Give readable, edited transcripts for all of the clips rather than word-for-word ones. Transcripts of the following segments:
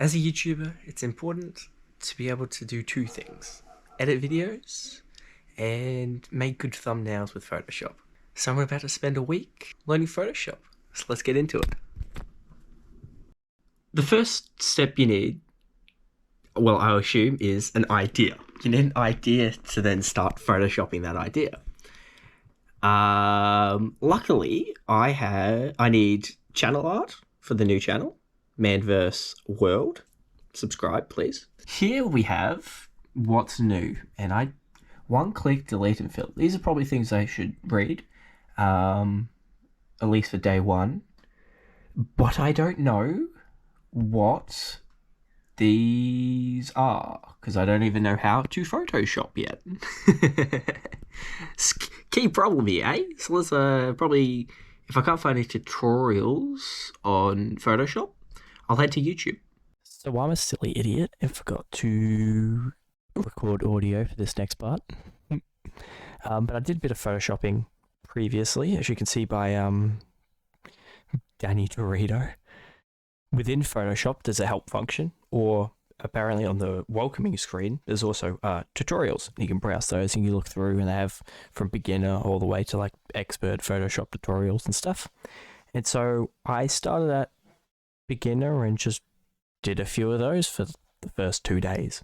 As a YouTuber, it's important to be able to do two things: edit videos and make good thumbnails with Photoshop. So I'm about to spend a week learning Photoshop. So let's get into it. The first step you need, well, I assume, is an idea. You need an idea to then start Photoshopping that idea. Luckily, I need channel art for the new channel, Manverse World. Subscribe, please. Here we have what's new, and I one click delete and fill. These are probably things I should read, at least for day one. But I don't know what these are because I don't even know how to Photoshop yet. Key problem here, eh? So let's probably, if I can't find any tutorials on Photoshop, I'll head to YouTube. So I'm a silly idiot and forgot to record audio for this next part. But I did a bit of photoshopping previously, as you can see by Danny Dorito. Within Photoshop, there's a help function, or apparently on the welcoming screen, there's also tutorials. You can browse those and you look through, and they have from beginner all the way to like expert Photoshop tutorials and stuff. And so I started at beginner and just did a few of those for the first 2 days.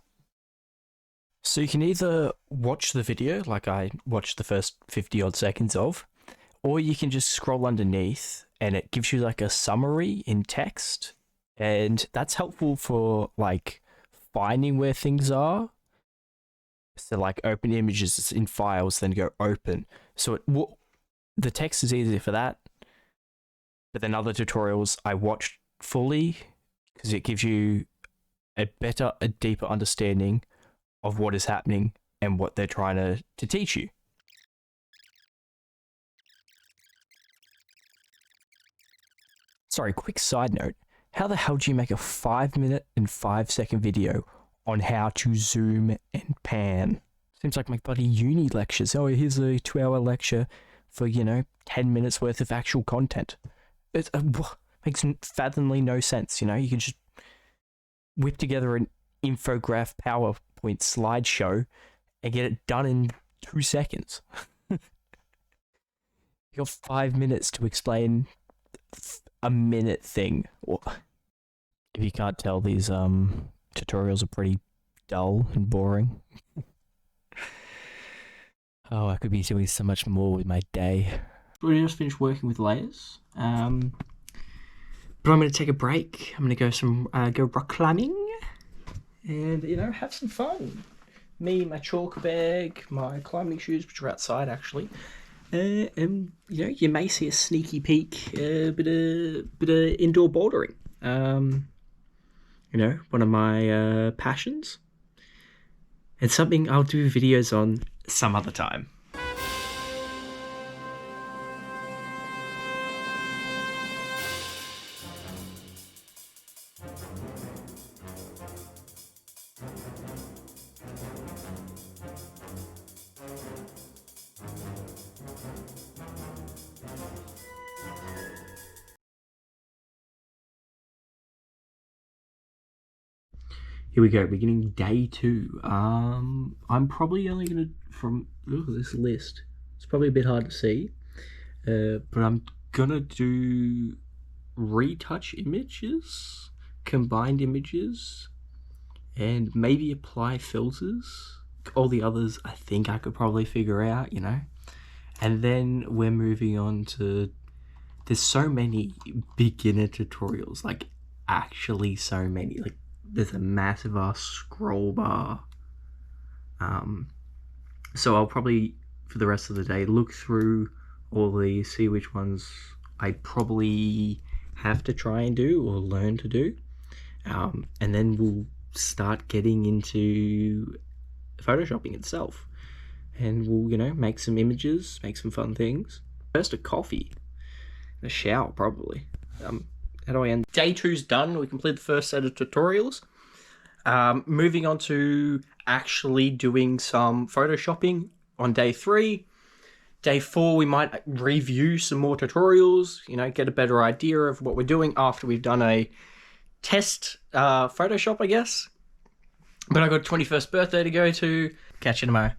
So you can either watch the video, like I watched the first 50 odd seconds of, or you can just scroll underneath and it gives you like a summary in text. And that's helpful for like finding where things are. So like open images in files, then go open. So the text is easier for that. But then other tutorials I watched fully because it gives you a deeper understanding of what is happening and what they're trying to teach you. Sorry, quick side note. How the hell do you make a 5-minute and 5-second video on how to zoom and pan? Seems like my bloody uni lectures. Oh, here's a 2-hour lecture for, 10 minutes worth of actual content. It makes fathomably no sense, You can just whip together an infograph PowerPoint slideshow and get it done in 2 seconds. You got 5 minutes to explain a minute thing. If you can't tell, these tutorials are pretty dull and boring. Oh, I could be doing so much more with my day. We just finished working with layers, but I'm going to take a break. I'm going to go rock climbing, and have some fun. Me, my chalk bag, my climbing shoes, which are outside actually. And you may see a sneaky peek, bit of indoor bouldering. One of my passions. It's something I'll do videos on some other time. Here we go, beginning day 2. I'm probably only going to, from this list, it's probably a bit hard to see, but I'm going to do retouch images, combined images, and maybe apply filters. All the others I think I could probably figure out, And then we're moving on to, there's so many beginner tutorials, like actually so many, like there's a massive ass scroll bar. So I'll probably, for the rest of the day, look through all these, see which ones I probably have to try and do or learn to do. And then we'll start getting into Photoshopping itself. And we'll, make some images, make some fun things. First a coffee, a shower probably. How do I end? Day 2's done. We completed the first set of tutorials. Moving on to actually doing some Photoshopping on day 3. Day 4, we might review some more tutorials, get a better idea of what we're doing after we've done a test Photoshop, I guess. But I got a 21st birthday to go to. Catch you tomorrow.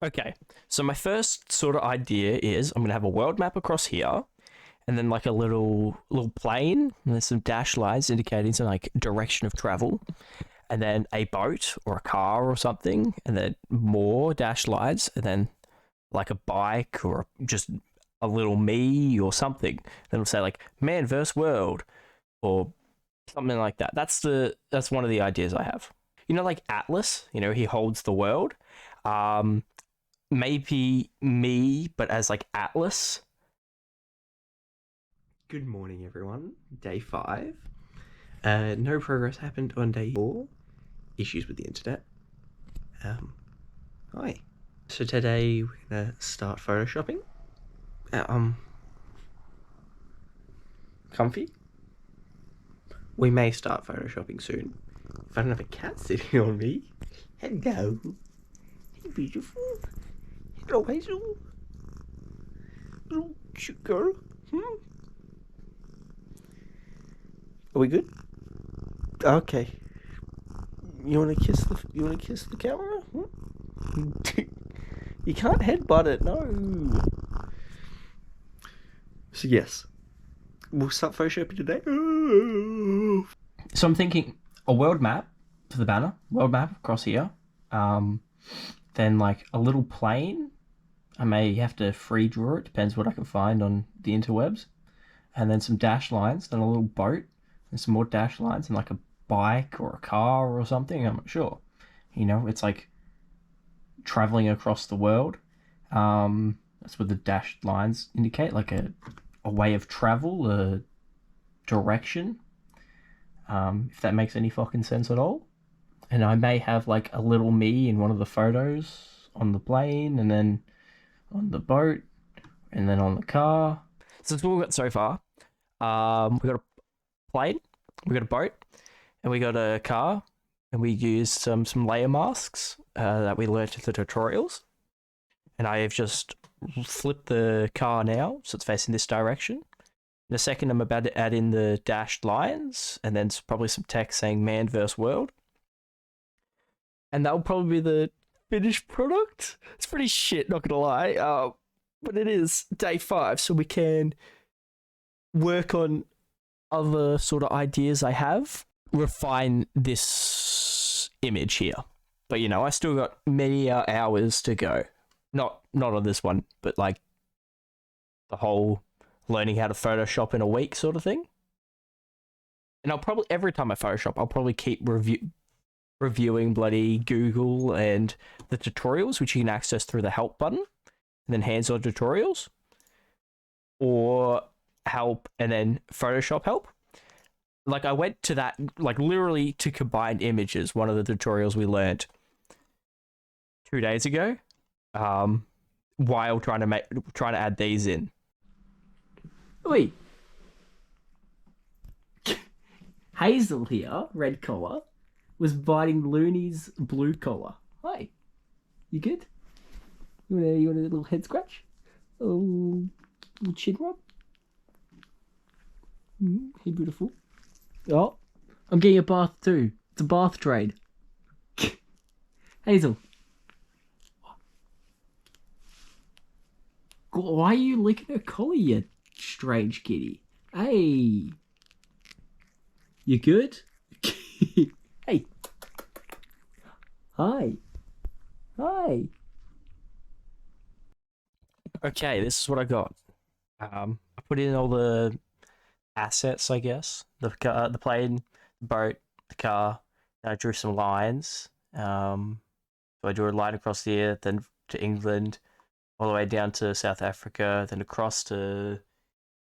Okay, so my first sort of idea is I'm gonna have a world map across here, and then like a little plane, and there's some dash lines indicating some like direction of travel, and then a boat or a car or something, and then more dash lines, and then like a bike or just a little me or something. Then it'll say like man versus world or something like that. That's one of the ideas I have. You know, like Atlas. You know, he holds the world. Maybe me, but as like Atlas. Good morning, everyone. Day 5. No progress happened on day 4. Issues with the internet. Hi. So today we're gonna start photoshopping. Comfy? We may start photoshopping soon. If I don't have a cat sitting on me. Hello. Hey, beautiful. Hello, Hazel. Little cute girl. Are we good? Okay. You wanna kiss the camera? You can't headbutt it, no. So yes, we'll start photoshopping today. So I'm thinking a world map for the banner. World map across here. Then like a little plane. I may have to free draw it. Depends what I can find on the interwebs. And then some dash lines. Then a little boat. And some more dash lines. And like a bike or a car or something. I'm not sure. You know, it's like traveling across the world. That's what the dashed lines indicate, like a way of travel, a direction. If that makes any fucking sense at all. And I may have like a little me in one of the photos on the plane, and then on the boat, and then on the car. So that's what we've got so far. We got a plane, we got a boat, and we got a car, and we used some layer masks that we learned in the tutorials. And I have just flipped the car now, so it's facing this direction. In a second, I'm about to add in the dashed lines, and then probably some text saying man versus world. And that'll probably be the finished product. It's pretty shit, not gonna lie. But it is day 5, so we can work on other sort of ideas I have, refine this image here. But you know, I still got many hours to go. Not on this one, but like the whole learning how to Photoshop in a week sort of thing. And I'll probably, every time I Photoshop, I'll probably keep reviewing bloody Google and the tutorials, which you can access through the help button, and then hands-on tutorials, or help and then Photoshop help. Like I went to that, like literally to combine images, one of the tutorials we learned 2 days ago, while trying to add these in. Oi. Hazel here, red collar, was biting Looney's blue collar. Hi. You good? You want a little head scratch? A little chin rub? Hey, beautiful. Oh, I'm getting a bath too. It's a bath trade. Hazel. Why are you licking her collar, you strange kitty? Hey. You good? Hey. Hi. Hi. Okay, this is what I got. I put in all the assets, I guess. The plane, the boat, the car. And I drew some lines. So I drew a line across the earth, then to England, all the way down to South Africa, then across to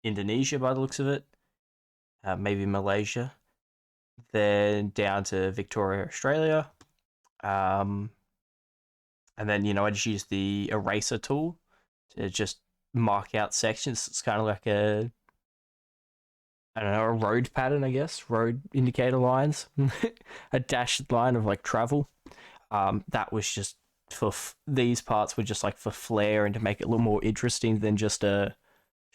Indonesia by the looks of it, maybe Malaysia, then down to Victoria, Australia, and then, you know, I just used the eraser tool to just mark out sections. It's kind of like a road pattern, I guess, road indicator lines, a dashed line of like travel. That was just for these parts were just like for flair and to make it a little more interesting than just a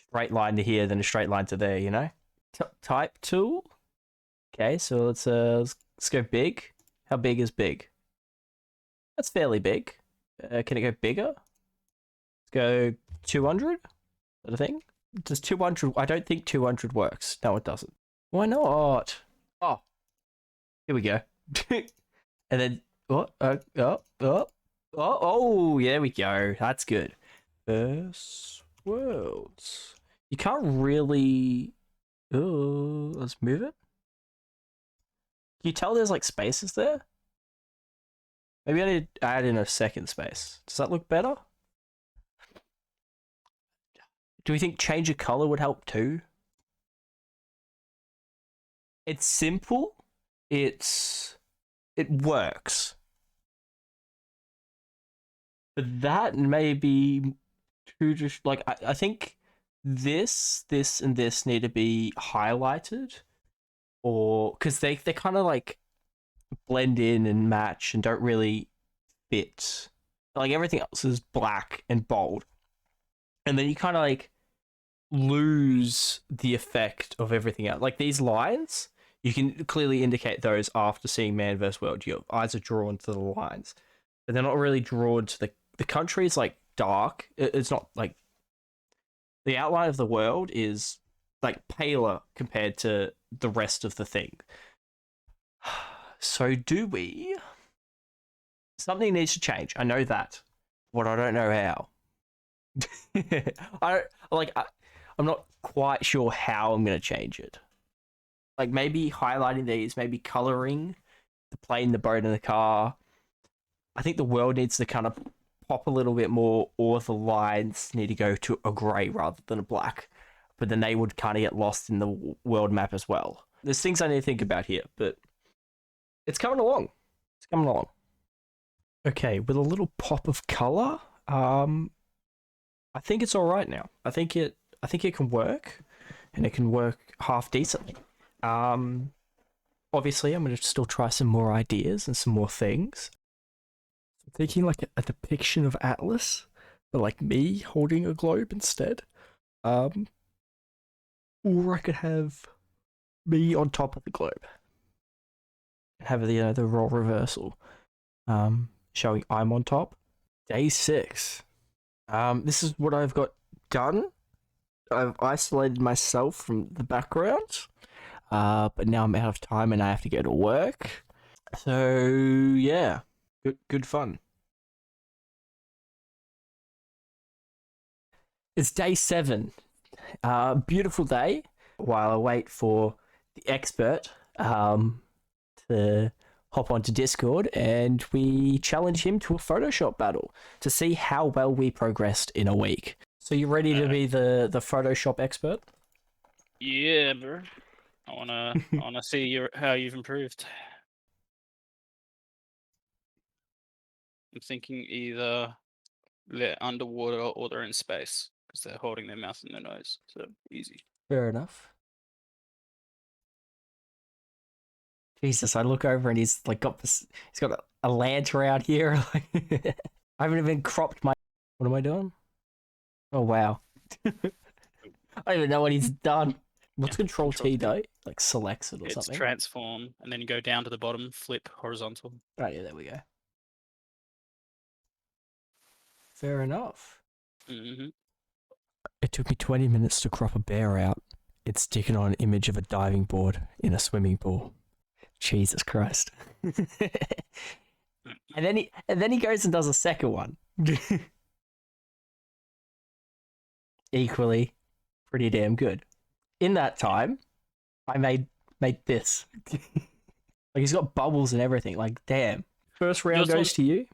straight line to here, then a straight line to there, you know? Type tool. Okay, so let's go big. How big is big? That's fairly big. Can it go bigger? Let's go 200. Is that a thing? Does 200? I don't think 200 works. No, it doesn't. Why not? Oh, here we go. And then what? Oh, there we go. That's good. Verse worlds. You can't really. Oh, let's move it. Can you tell there's like spaces there? Maybe I need to add in a second space. Does that look better? Do we think change of color would help too? It's simple. It works. But that may be too just like I think this, and this need to be highlighted, or because they kind of like blend in and match and don't really fit. Like everything else is black and bold, and then you kind of like lose the effect of everything else. Like these lines, you can clearly indicate those after seeing Man vs. World. Your eyes are drawn to the lines, but they're not really drawn to the country. Is like dark. It's not like the outline of the world is like paler compared to the rest of the thing. So do we? Something needs to change. I know that, but I don't know how. I'm not quite sure how I'm going to change it. Like maybe highlighting these, maybe coloring the plane, the boat, and the car. I think the world needs to kind of pop a little bit more, or the lines need to go to a grey rather than a black. But then they would kind of get lost in the world map as well. There's things I need to think about here, but it's coming along. It's coming along. Okay, with a little pop of color, I think it's all right now. I think it can work, and it can work half decently. Obviously, I'm going to still try some more ideas and some more things. I'm thinking like a depiction of Atlas, but like me holding a globe instead. Or I could have me on top of the globe. Have the role reversal, showing I'm on top. Day 6. This is what I've got done. I've isolated myself from the background, but now I'm out of time and I have to go to work. So yeah, good fun. It's day 7. Beautiful day. While I wait for the expert to hop onto Discord, and we challenge him to a Photoshop battle to see how well we progressed in a week. So you ready to be the Photoshop expert? Yeah, bro. I wanna see how you've improved. I'm thinking either they're underwater or they're in space because they're holding their mouth and their nose. So easy. Fair enough. Jesus, I look over and he's like he's got a lantern out here. I haven't even cropped my. What am I doing? Oh wow. I don't even know what he's done. What's Control T though? Like selects it or something. It's transform, and then you go down to the bottom, flip horizontal. Oh yeah, there we go. Fair enough. Mm-hmm. It took me 20 minutes to crop a bear out. It's sticking on an image of a diving board in a swimming pool. Jesus Christ. and then he goes and does a second one. Equally pretty damn good. In that time, I made this. Like he's got bubbles and everything. Like damn. First round goes to you.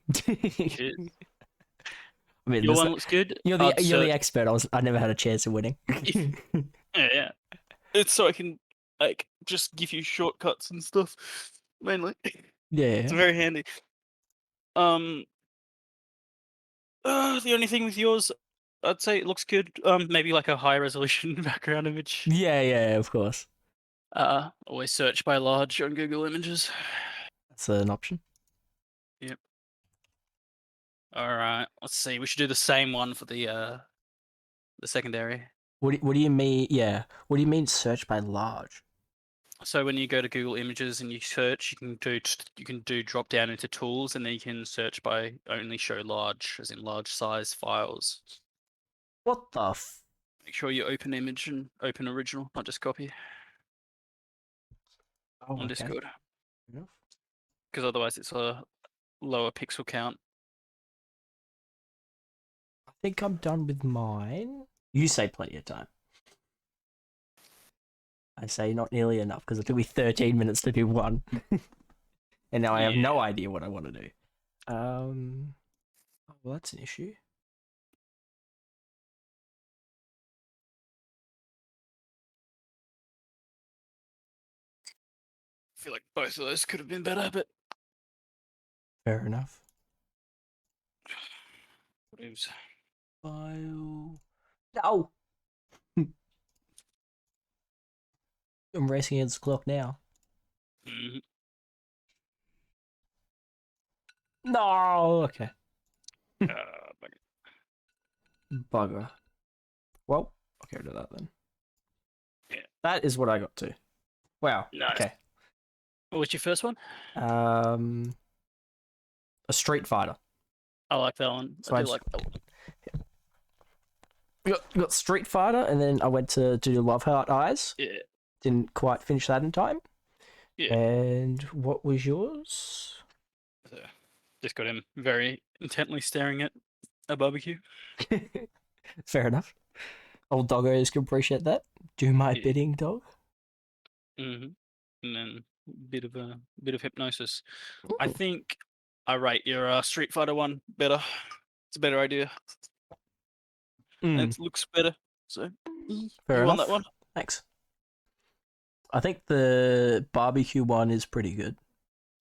I mean, your one looks good. You're the expert. I never had a chance of winning. Yeah. It's so I can like just give you shortcuts and stuff. Mainly. Yeah. It's very handy. The only thing with yours, I'd say it looks good. Maybe like a high resolution background image. Yeah, of course. Always search by large on Google Images. That's an option. Yep. All right. Let's see. We should do the same one for the secondary. What do you mean? Yeah. What do you mean search by large? So when you go to Google Images and you search, you can do drop down into tools, and then you can search by only show large, as in large size files. What the f? Make sure you open image and open original, not just copy Oh, on okay. Discord, Enough. because otherwise it's a lower pixel count. I think I'm done with mine. You say plenty of time. I say not nearly enough because it took me 13 minutes to do one. And now I have no idea what I want to do. Oh, well, that's an issue. I feel like both of those could have been better, but Fair enough. whatevs. File. No! I'm racing against the clock now. Mhm. No! Okay. Bugger. Bugger. Well, I'll go to that then. Yeah. That is what I got to. Wow. Nice. Okay. What was your first one? A Street Fighter. I like that one. So I I do just- like that one. Got Street Fighter, and then I went to do Love Heart Eyes. Yeah. Didn't quite finish that in time. Yeah. And what was yours? So, just got him very intently staring at a barbecue. Fair enough. Old doggos can appreciate that. Do my Yeah. bidding, dog. And then bit of hypnosis. I think I rate your Street Fighter one better. It's a better idea. And it looks better. So Fair you enough. won that one. Thanks. I think the barbecue one is pretty good.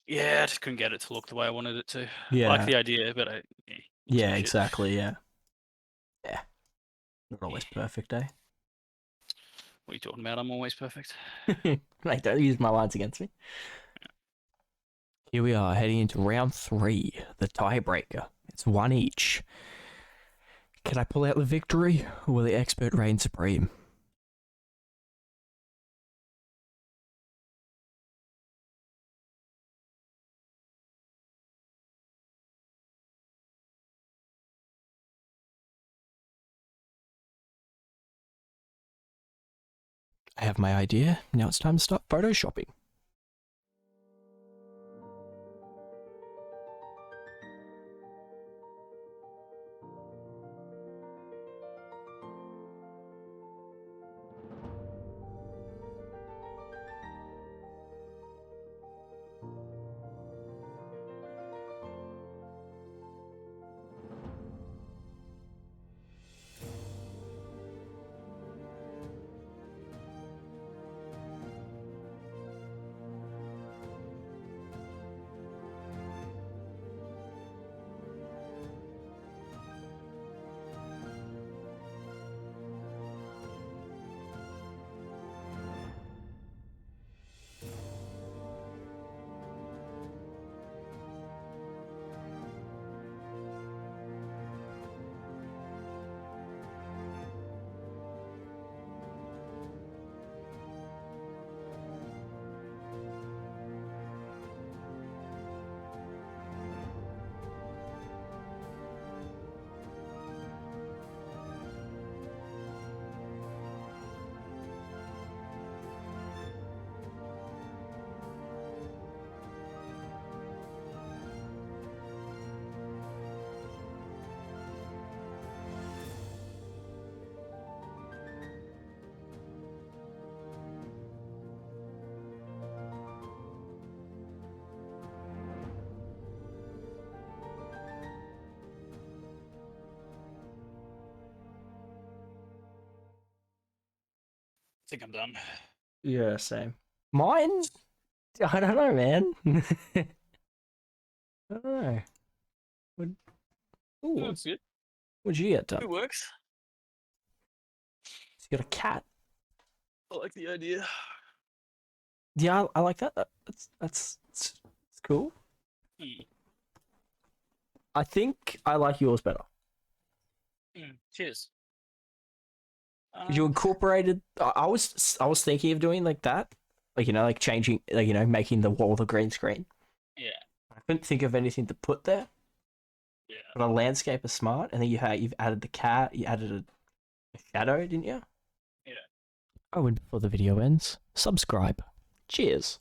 Yeah, I just couldn't get it to look the way I wanted it to. Yeah. I like the idea, but Yeah, shit. exactly. Yeah. Yeah. Not always perfect, eh? What are you talking about? I'm always perfect. Like, don't use my lines against me. Here we are heading into round 3, the tiebreaker. It's one each. Can I pull out the victory, or will the expert reign supreme? I have my idea. Now it's time to start photoshopping. I think I'm done. Yeah, same. Mine? I don't know, man. I don't know. Ooh, That's good. what'd you get done? It works. You got a cat. I like the idea. Yeah, I like that. That's cool. I think I like yours better. Cheers. 'Cause you incorporated. I was thinking of doing like that, like like changing, like making the wall the green screen. Yeah. I couldn't think of anything to put there. Yeah. But a landscape is smart, and then you've added the cat, you added a shadow, didn't you? Yeah. Oh, and before the video ends, subscribe. Cheers.